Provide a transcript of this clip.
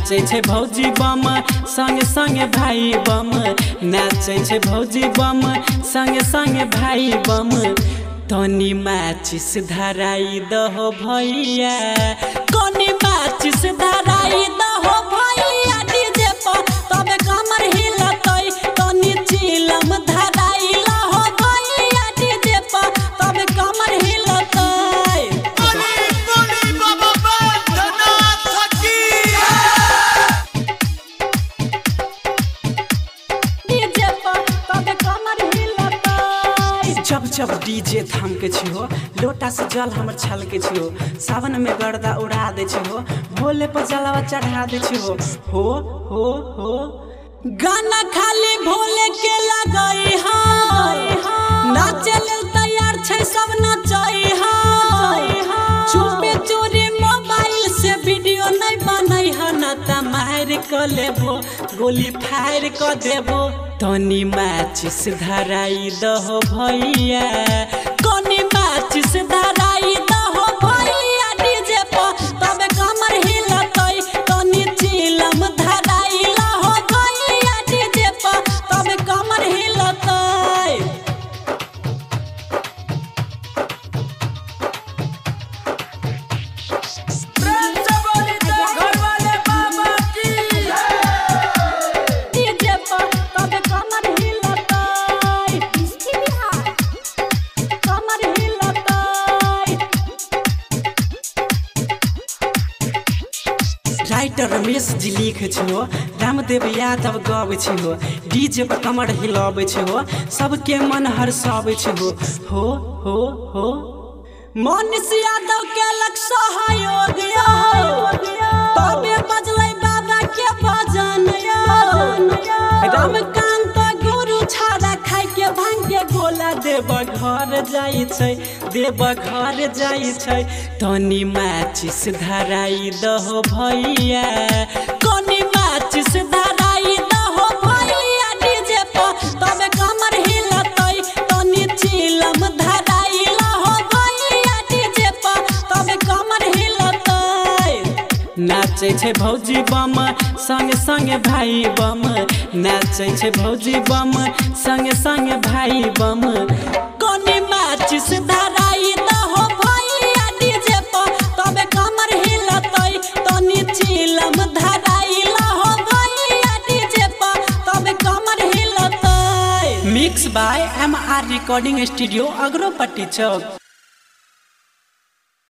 नाचे छे भौजी बम संगे संगे भाई बम, नाचे छे भौजी बम संगे संगे भाई बम। तनी माचिस धराई दहो भैया, कोनी माचिस धराई दहो भैया, डीजे पर तबे कमर हिलतई। तनी चिलम धराई लहो भैया, डीजे पर तबे कमर हिलतई। बाबा बैद्यनाथ की डीजे पर तबे कमर हिलतई। जब जब डीजे थाम के छियो, लोटा से जल हमर छल के छियो, सावन में गर्दा उड़ा दे छियो, भोले पर जलावा चढ़ा दे छियो। हो गाना खाली भोले के लगई है, नाचे लेल तैयार छै सब नचई है। चुपे चोरी मोबाइल से वीडियो नहीं बनई है, न त मार क लेबो, गोली फायर क देबो। तनी माचिस धराई दहो भैया, कोनी माचिस धराई दहो भैया, डीजे पर तबे कमर हिलतई। तनी चिलम धराई लहो भैया, डीजे पर तबे कमर हिलतई। प्रेम से बोली तो घर वाले बाबा की डीजे पर तबे कमर हिलतई। कमर हिलतई। राइटर रमेश जी लिख छियो, रामदेव यादव गाबै छियो, डीजे पर कमर हिलाबै छियो, सबके मन हर्षाबै छियो। हो मनीष यादव के लग सहयोग तबे बजलै बाबा के भजन। रामकांत गुरु छाड़ा खाइ के भांग के गोला देव घर जाइ छै, देव घर जाइ छै। तनी माचिस धराई दहो भैया, कोनी माचिस धराई दहो भैया, डीजे पर तबे कमर हिलतई। तनी चिलम धराई लहो भैया, डीजे पर तबे कमर हिलतई। नाचे छे भौजी बम संगे संगे भाई बम, नाचे छे भौजी बम संगे संगे भाई बम। कोनी माचिस धराई दहो भैया, डीजे पर तबे कमर हिलतई। तनी चिलम धराई लहो भैया, डीजे पर तबे कमर हिलतई। Mix by MR recording studio, Agropatti Chowk.